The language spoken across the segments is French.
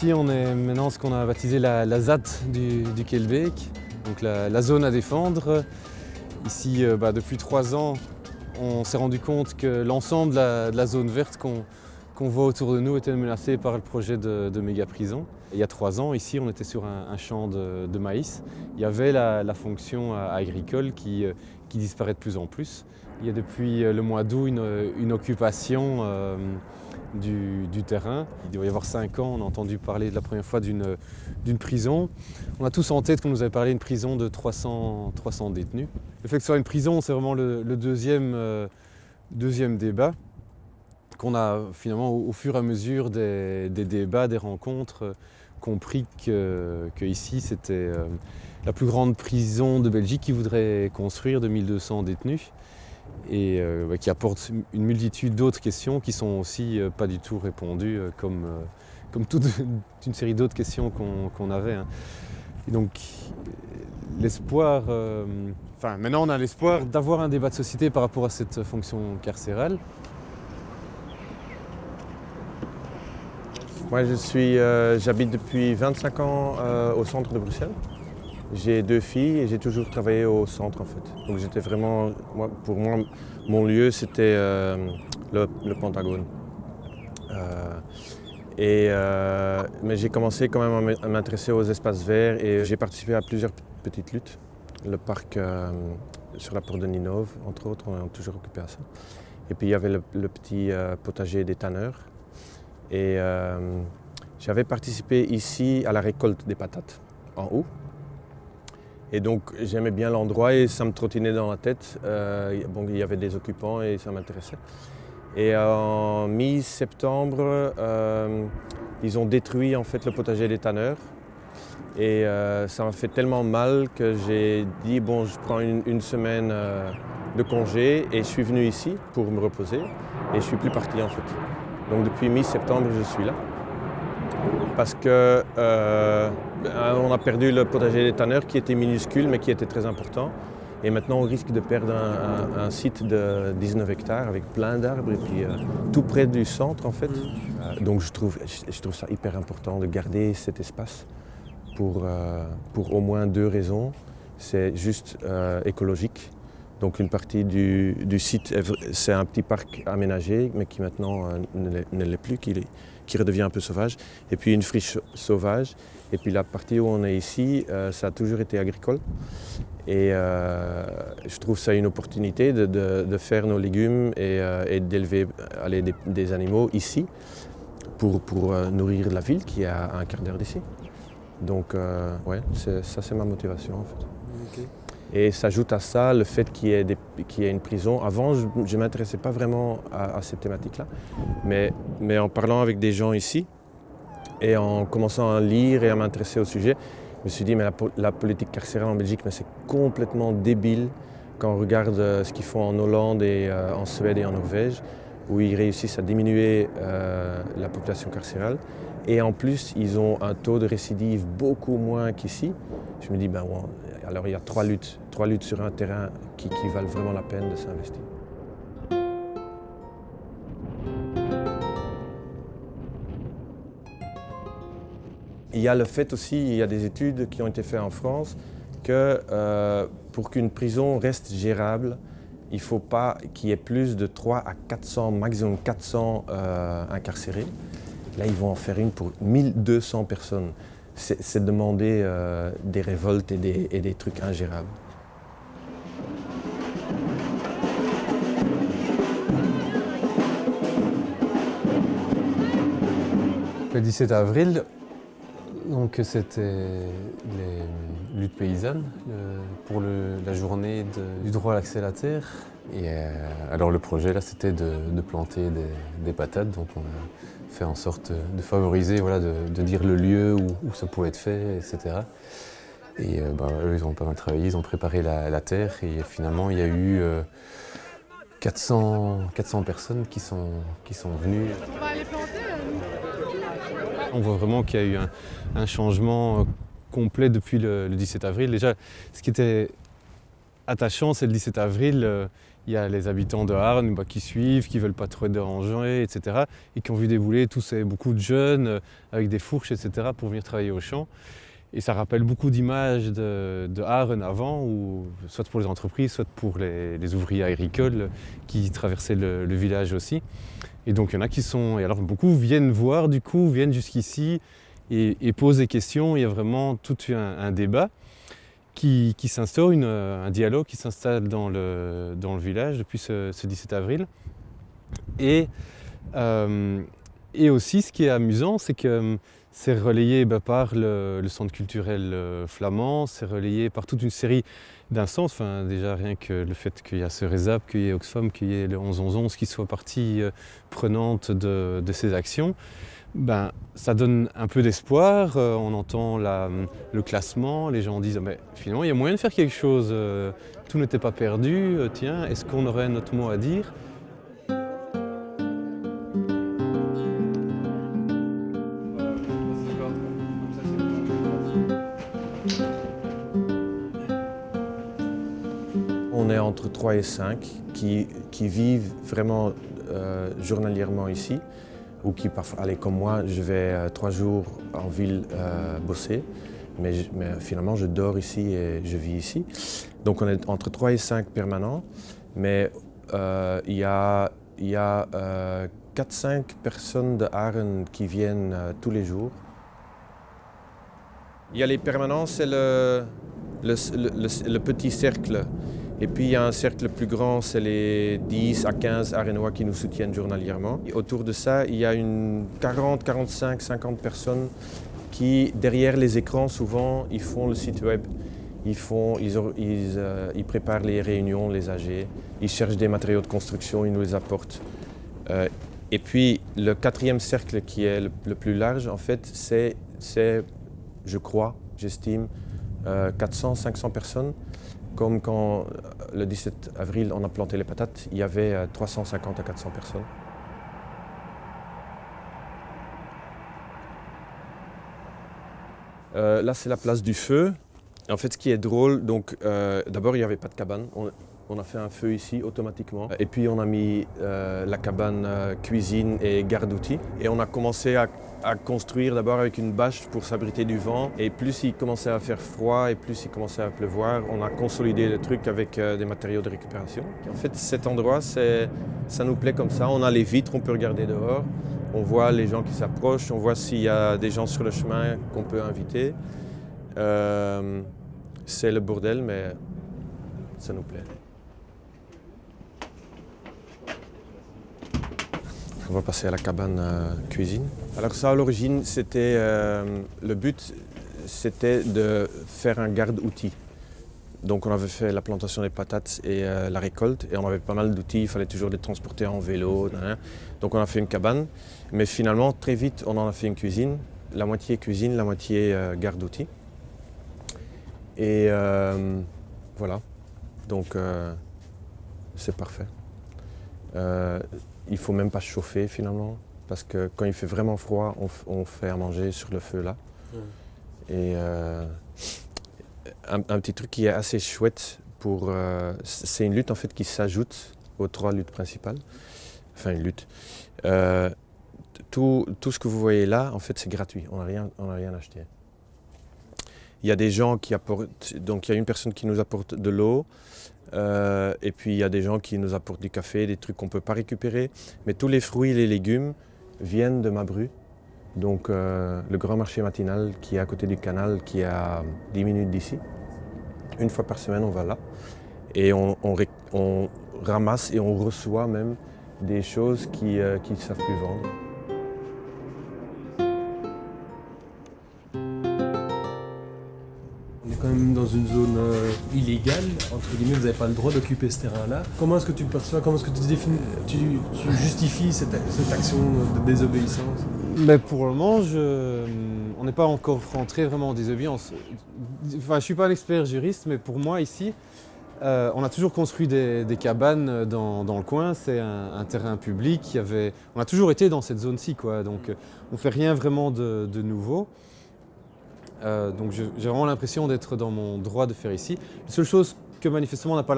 ici, on est maintenant ce qu'on a baptisé la ZAD du Quelbec, donc la zone à défendre. Ici, depuis 3 ans, on s'est rendu compte que l'ensemble de la zone verte qu'on voit autour de nous était menacée par le projet de méga prison. Il y a 3 ans, ici, on était sur un champ de maïs. Il y avait la fonction agricole qui disparaît de plus en plus. Il y a depuis le mois d'août une occupation du terrain. Il doit y avoir 5 ans, on a entendu parler de la première fois d'une prison. On a tous en tête qu'on nous avait parlé d'une prison de 300 détenus. Le fait que ce soit une prison, c'est vraiment le deuxième débat qu'on a finalement au fur et à mesure des débats, des rencontres, compris que ici c'était la plus grande prison de Belgique qui voudrait construire de 1200 détenus et qui apporte une multitude d'autres questions qui sont aussi pas du tout répondues comme toute une série d'autres questions qu'on avait. Hein. Et donc l'espoir, maintenant on a l'espoir d'avoir un débat de société par rapport à cette fonction carcérale. Moi j'habite depuis 25 ans au centre de Bruxelles. J'ai 2 filles et j'ai toujours travaillé au centre en fait. Donc j'étais vraiment, pour moi, mon lieu c'était le Pentagone. Mais j'ai commencé quand même à m'intéresser aux espaces verts et j'ai participé à plusieurs petites luttes. Le parc sur la porte de Ninove, entre autres, on est toujours occupé à ça. Et puis il y avait le petit potager des tanneurs. Et j'avais participé ici à la récolte des patates, en haut. Et donc j'aimais bien l'endroit et ça me trottinait dans la tête. Il y avait des occupants et ça m'intéressait. Et en mi-septembre, ils ont détruit en fait le potager des tanneurs. Et ça m'a fait tellement mal que j'ai dit bon, je prends une semaine de congé et je suis venu ici pour me reposer et je suis plus parti en fait. Donc depuis mi-septembre, je suis là. Parce que on a perdu le potager des tanneurs qui était minuscule mais qui était très important. Et maintenant on risque de perdre un site de 19 hectares avec plein d'arbres et puis tout près du centre en fait. Donc je trouve ça hyper important de garder cet espace pour au moins 2 raisons. C'est juste écologique. Donc une partie du site, c'est un petit parc aménagé mais qui maintenant ne l'est plus, qui redevient un peu sauvage. Et puis une friche sauvage. Et puis la partie où on est ici, ça a toujours été agricole. Et je trouve ça une opportunité de faire nos légumes et d'élever des animaux ici pour nourrir la ville qui est à un quart d'heure d'ici. Donc ça c'est ma motivation en fait. Okay. Et s'ajoute à ça le fait qu'il y ait une prison. Avant, je ne m'intéressais pas vraiment à cette thématique-là, mais en parlant avec des gens ici et en commençant à lire et à m'intéresser au sujet, je me suis dit mais la politique carcérale en Belgique, mais c'est complètement débile quand on regarde ce qu'ils font en Hollande et en Suède et en Norvège, où ils réussissent à diminuer la population carcérale. Et en plus, ils ont un taux de récidive beaucoup moins qu'ici. Je me dis, alors il y a 3 luttes sur un terrain qui valent vraiment la peine de s'investir. Il y a le fait aussi, il y a des études qui ont été faites en France, que pour qu'une prison reste gérable, il ne faut pas qu'il y ait plus de 3 à 400, maximum 400 incarcérés. Là, ils vont en faire une pour 1200 personnes. C'est demander des révoltes et des trucs ingérables. Le 17 avril, donc c'était les luttes paysannes pour la journée du droit à l'accès à la terre. Et alors le projet là, c'était de planter des patates, donc on a fait en sorte de favoriser, de dire le lieu où ça pouvait être fait, etc. Et eux, ils ont pas mal travaillé, ils ont préparé la terre et finalement il y a eu 400 personnes qui sont venues. On va aller planter. On voit vraiment qu'il y a eu un changement complet depuis le 17 avril. Déjà, ce qui était attachant, c'est le 17 avril. Il y a les habitants de Arnes qui suivent, qui ne veulent pas trop être dérangés, etc. Et qui ont vu débouler beaucoup de jeunes avec des fourches, etc. pour venir travailler au champ. Et ça rappelle beaucoup d'images de Arnes avant, soit pour les entreprises, soit pour les ouvriers agricoles qui traversaient le village aussi. Et donc il y en a qui sont... Et alors beaucoup viennent voir du coup, viennent jusqu'ici et posent des questions. Il y a vraiment tout un débat qui s'instaure, un dialogue qui s'installe dans le village depuis ce 17 avril. Et aussi ce qui est amusant, c'est que c'est relayé par le centre culturel flamand, c'est relayé par toute une série d'instances. Enfin, déjà rien que le fait qu'il y a ce RESAP, qu'il y ait Oxfam, qu'il y ait le 11-11-11 qui soit partie prenante de ces actions, ça donne un peu d'espoir. On entend le classement, les gens disent mais finalement il y a moyen de faire quelque chose, tout n'était pas perdu, tiens, est-ce qu'on aurait notre mot à dire ? On est entre 3 et 5 qui vivent vraiment journalièrement ici, ou qui parfois, allez, comme moi, je vais 3 jours en ville bosser, mais finalement je dors ici et je vis ici. Donc on est entre 3 et 5 permanents, mais il y a 4-5 personnes de Arnes qui viennent tous les jours. Il y a les permanents, c'est le petit cercle. Et puis il y a un cercle plus grand, c'est les 10 à 15 Arenois qui nous soutiennent journalièrement. Et autour de ça, il y a une 40, 45, 50 personnes qui, derrière les écrans, souvent, ils font le site web. Ils préparent les réunions, les AG, ils cherchent des matériaux de construction, ils nous les apportent. Et puis le 4e cercle qui est le plus large, en fait, c'est je crois, j'estime, 400-500 personnes. Comme quand le 17 avril on a planté les patates, il y avait 350 à 400 personnes. Là c'est la place du feu. En fait ce qui est drôle, donc d'abord il n'y avait pas de cabane. On a fait un feu ici automatiquement. Et puis on a mis la cabane cuisine et garde d'outils. Et on a commencé à construire d'abord avec une bâche pour s'abriter du vent. Et plus il commençait à faire froid et plus il commençait à pleuvoir, on a consolidé le truc avec des matériaux de récupération. En fait cet endroit, ça nous plaît comme ça. On a les vitres, on peut regarder dehors. On voit les gens qui s'approchent, on voit s'il y a des gens sur le chemin qu'on peut inviter. C'est le bordel, mais ça nous plaît. On va passer à la cabane cuisine. Alors ça, à l'origine, c'était le but, c'était de faire un garde-outils. Donc on avait fait la plantation des patates et la récolte, et on avait pas mal d'outils, il fallait toujours les transporter en vélo. Donc on a fait une cabane, mais finalement, très vite, on en a fait une cuisine. La moitié cuisine, la moitié garde-outils. Et voilà, donc c'est parfait. Il ne faut même pas chauffer finalement, parce que quand il fait vraiment froid, on fait à manger sur le feu là. Et un petit truc qui est assez chouette, c'est une lutte en fait qui s'ajoute aux 3 luttes principales. Enfin une lutte. Tout ce que vous voyez là, en fait c'est gratuit, on n'a rien acheté. Il y a des gens qui apportent, donc il y a une personne qui nous apporte de l'eau, et puis il y a des gens qui nous apportent du café, des trucs qu'on ne peut pas récupérer. Mais tous les fruits et les légumes viennent de Mabru, donc le grand marché matinal qui est à côté du canal, qui est à 10 minutes d'ici. Une fois par semaine, on va là et on ramasse et on reçoit même des choses qu'ils ne savent plus vendre. On est quand même dans une zone illégale, entre guillemets, vous n'avez pas le droit d'occuper ce terrain-là. Comment est-ce que tu le perçois? Comment est-ce que tu définis, tu justifies cette action de désobéissance? Mais pour le moment, on n'est pas encore rentré vraiment en désobéissance. Enfin, je ne suis pas un expert juriste, mais pour moi ici, on a toujours construit des cabanes dans le coin. C'est un terrain public. On a toujours été dans cette zone-ci, quoi. Donc on ne fait rien vraiment de nouveau. Donc j'ai vraiment l'impression d'être dans mon droit de faire ici. La seule chose que manifestement on n'a pas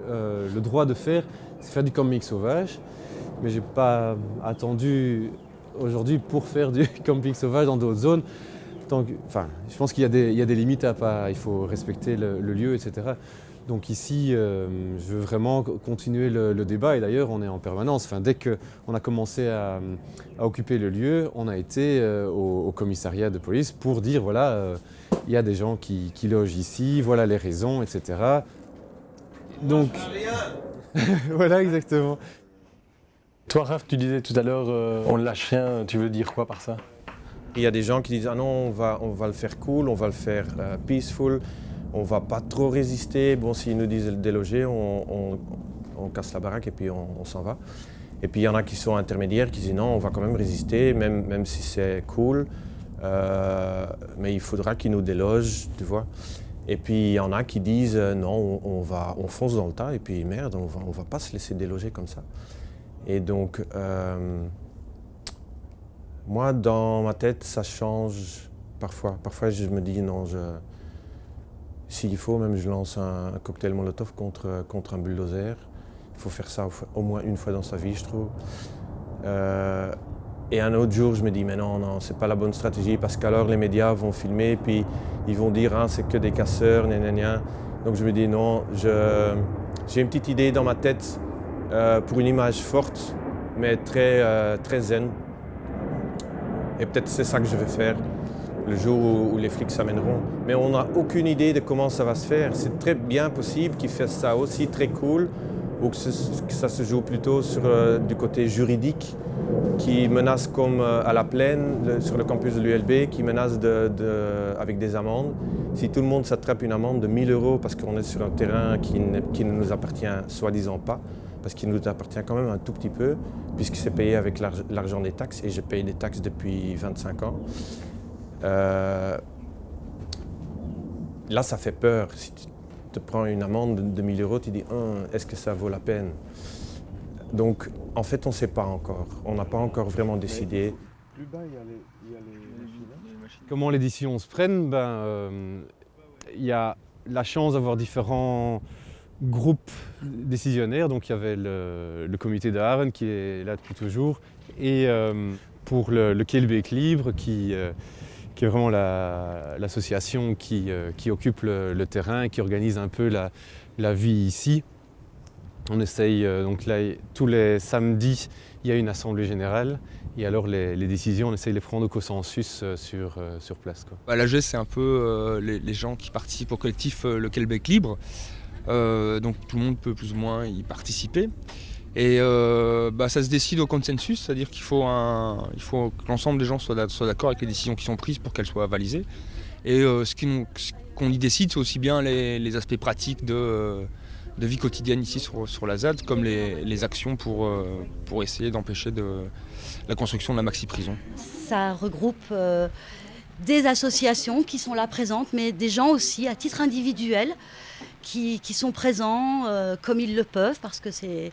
le droit de faire, c'est faire du camping sauvage. Mais j'ai pas attendu aujourd'hui pour faire du camping sauvage dans d'autres zones. Je pense qu'il y a des limites à pas, il faut respecter le lieu, etc. Donc ici, je veux vraiment continuer le débat et d'ailleurs on est en permanence. Enfin, dès qu'on a commencé à occuper le lieu, on a été au commissariat de police pour dire voilà, il y a des gens qui logent ici, voilà les raisons, etc. Donc, voilà exactement. Toi, Raph, tu disais tout à l'heure, on ne lâche rien, tu veux dire quoi par ça? Il y a des gens qui disent ah non, on va le faire cool, on va le faire peaceful, on va pas trop résister. Bon, s'ils nous disent de déloger, on casse la baraque et puis on s'en va. Et puis il y en a qui sont intermédiaires, qui disent non, on va quand même résister, même si c'est cool, mais il faudra qu'ils nous délogent, tu vois. Et puis il y en a qui disent non, on fonce dans le tas et puis merde, on va pas se laisser déloger comme ça. Et donc, moi, dans ma tête, ça change parfois. Parfois, je me dis, non, s'il faut, même je lance un cocktail Molotov contre un bulldozer. Il faut faire ça au moins une fois dans sa vie, je trouve. Et un autre jour, je me dis, mais non, c'est pas la bonne stratégie, parce qu'alors les médias vont filmer, puis ils vont dire, ah, c'est que des casseurs, gna. Donc je me dis, non, j'ai une petite idée dans ma tête pour une image forte, mais très zen. Et peut-être c'est ça que je vais faire le jour où les flics s'amèneront. Mais on n'a aucune idée de comment ça va se faire. C'est très bien possible qu'ils fassent ça aussi très cool, ou que ça se joue plutôt du côté juridique, qui menace comme à la plaine, sur le campus de l'ULB, qui menace avec des amendes. Si tout le monde s'attrape une amende de 1 000 € parce qu'on est sur un terrain qui ne nous appartient soi-disant pas, parce qu'il nous appartient quand même un tout petit peu, puisque c'est payé avec l'argent des taxes, et je paye des taxes depuis 25 ans. Là, ça fait peur. Si tu te prends une amende de 1 000 €, tu dis est-ce que ça vaut la peine? Donc, en fait, on ne sait pas encore. On n'a pas encore vraiment décidé. Plus bas, il y a les machines. Comment les décisions se prennent? Il y a la chance d'avoir différents groupes décisionnaires. Donc, il y avait le comité de Aren qui est là depuis toujours. Et pour le Keelbeek Libre, qui est vraiment l'association qui occupe le terrain et qui organise un peu la vie ici. On essaye, donc là, tous les samedis, il y a une assemblée générale et alors les décisions, on essaye de les prendre au consensus sur place, quoi. L'AG, c'est un peu les gens qui participent au collectif le Keelbeek Libre. Donc tout le monde peut plus ou moins y participer. Et ça se décide au consensus, c'est-à-dire qu'il faut que l'ensemble des gens soient d'accord avec les décisions qui sont prises pour qu'elles soient avalisées. Et ce qu'on y décide, c'est aussi bien les aspects pratiques de vie quotidienne ici sur la ZAD, comme les actions pour essayer d'empêcher la construction de la maxi-prison. Ça regroupe des associations qui sont là présentes, mais des gens aussi à titre individuel qui sont présents comme ils le peuvent, parce que c'est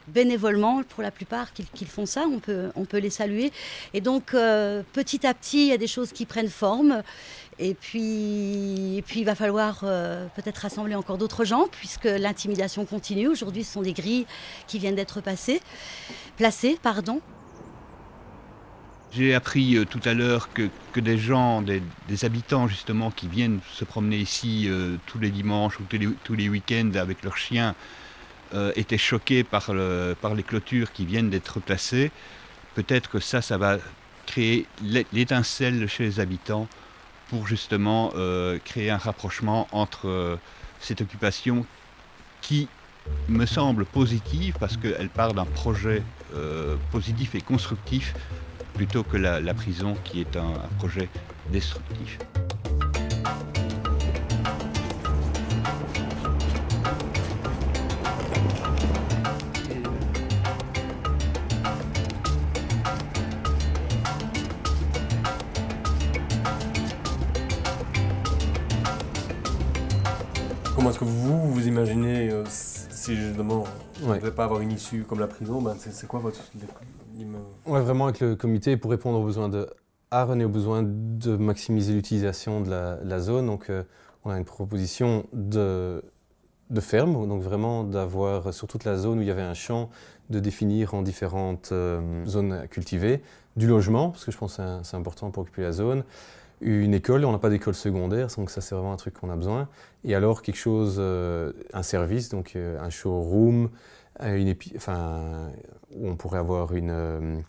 bénévolement pour la plupart qu'ils font ça, on peut les saluer. Et donc petit à petit, il y a des choses qui prennent forme. Et puis il va falloir peut-être rassembler encore d'autres gens, puisque l'intimidation continue. Aujourd'hui, ce sont des grilles qui viennent d'être placées. J'ai appris tout à l'heure que des gens, des habitants justement, qui viennent se promener ici tous les dimanches ou tous les week-ends avec leurs chiens, étaient choqués par les clôtures qui viennent d'être placées. Peut-être que ça va créer l'étincelle chez les habitants pour justement créer un rapprochement entre cette occupation qui me semble positive parce qu'elle part d'un projet positif et constructif plutôt que la prison qui est un projet destructif. Comment est-ce que vous imaginez, si justement on ne devait pas avoir une issue comme la prison, c'est quoi votre... Ouais, vraiment avec le comité pour répondre aux besoins de Aren et aux besoins de maximiser l'utilisation de la zone. Donc on a une proposition de de ferme, donc vraiment d'avoir sur toute la zone où il y avait un champ, de définir en différentes zones à cultiver, du logement, parce que je pense que c'est important pour occuper la zone, une école, on n'a pas d'école secondaire, donc ça c'est vraiment un truc qu'on a besoin, et alors quelque chose, un service, donc un showroom, où on pourrait avoir une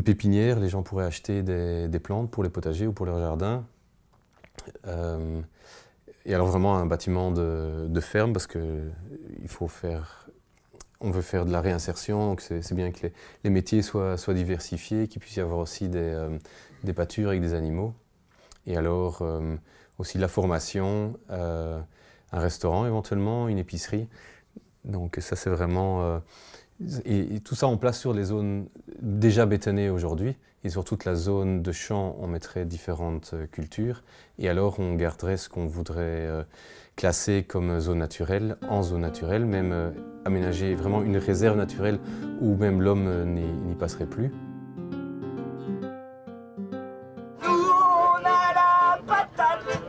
pépinière, les gens pourraient acheter des plantes pour les potagers ou pour leur jardin. Et alors vraiment un bâtiment de ferme parce on veut faire de la réinsertion, donc c'est bien que les métiers soient diversifiés, qu'il puisse y avoir aussi des pâtures avec des animaux. Et alors aussi de la formation, un restaurant éventuellement, une épicerie. Donc ça c'est vraiment... et tout ça on place sur les zones déjà bétonnées aujourd'hui. Et sur toute la zone de champ, on mettrait différentes cultures. Et alors, on garderait ce qu'on voudrait classer comme zone naturelle, en zone naturelle, même aménager vraiment une réserve naturelle où même l'homme n'y passerait plus. Nous, on a la patate,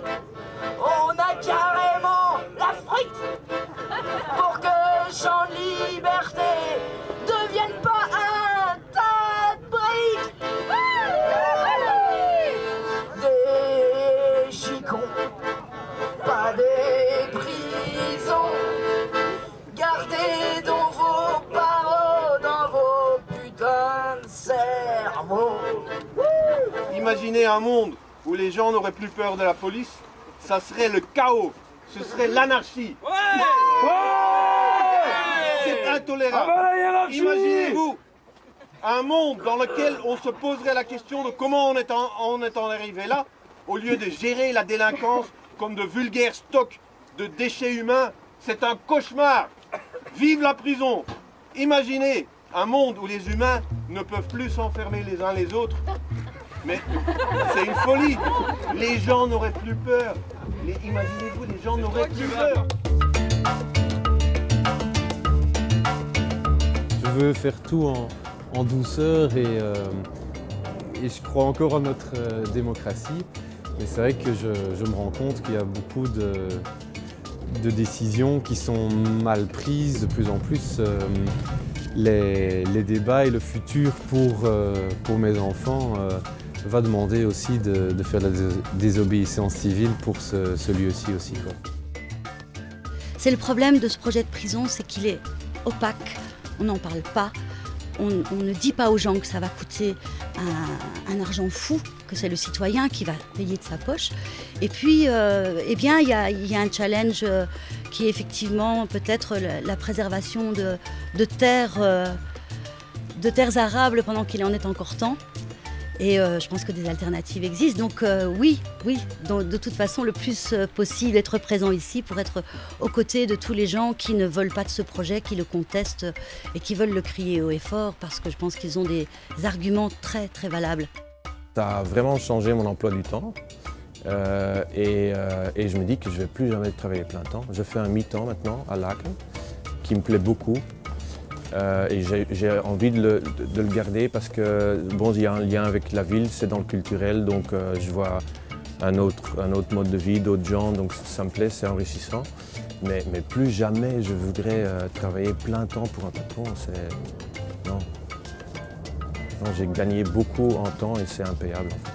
on a carrément la frite, pour que Champ de Liberté devienne pas un tas de briques. Des chicons, pas des prisons. Gardez dans vos paroles, dans vos putains de cerveaux. Imaginez un monde où les gens n'auraient plus peur de la police, ça serait le chaos, ce serait l'anarchie. C'est intolérable. Imaginez-vous un monde dans lequel on se poserait la question de comment on est en arrivé là, au lieu de gérer la délinquance comme de vulgaires stocks de déchets humains. C'est un cauchemar. Vive la prison. Imaginez un monde où les humains ne peuvent plus s'enfermer les uns les autres. Mais c'est une folie. Les gens n'auraient plus peur. Imaginez-vous, les gens n'auraient plus peur. Je veux faire tout en douceur et je crois encore en notre démocratie. Mais c'est vrai que je me rends compte qu'il y a beaucoup de décisions qui sont mal prises de plus en plus. Les débats et le futur pour mes enfants va demander aussi de faire de la désobéissance civile pour ce lieu-ci aussi, quoi. C'est le problème de ce projet de prison, c'est qu'il est opaque, on n'en parle pas, on ne dit pas aux gens que ça va coûter un argent fou, que c'est le citoyen qui va payer de sa poche. Et puis, eh bien, il y a un challenge qui est effectivement peut-être la préservation de terres arables pendant qu'il en est encore temps. Et je pense que des alternatives existent. Donc oui, de toute façon, le plus possible, être présent ici pour être aux côtés de tous les gens qui ne veulent pas de ce projet, qui le contestent et qui veulent le crier haut et fort parce que je pense qu'ils ont des arguments très, très valables. Ça a vraiment changé mon emploi du temps et je me dis que je ne vais plus jamais travailler plein temps. Je fais un mi-temps maintenant à Laken qui me plaît beaucoup. Et j'ai envie de le garder parce que bon, il y a un lien avec la ville, c'est dans le culturel, donc je vois un autre mode de vie, d'autres gens, donc ça me plaît, c'est enrichissant. Mais plus jamais je voudrais travailler plein temps pour un patron, non, j'ai gagné beaucoup en temps et c'est impayable en fait.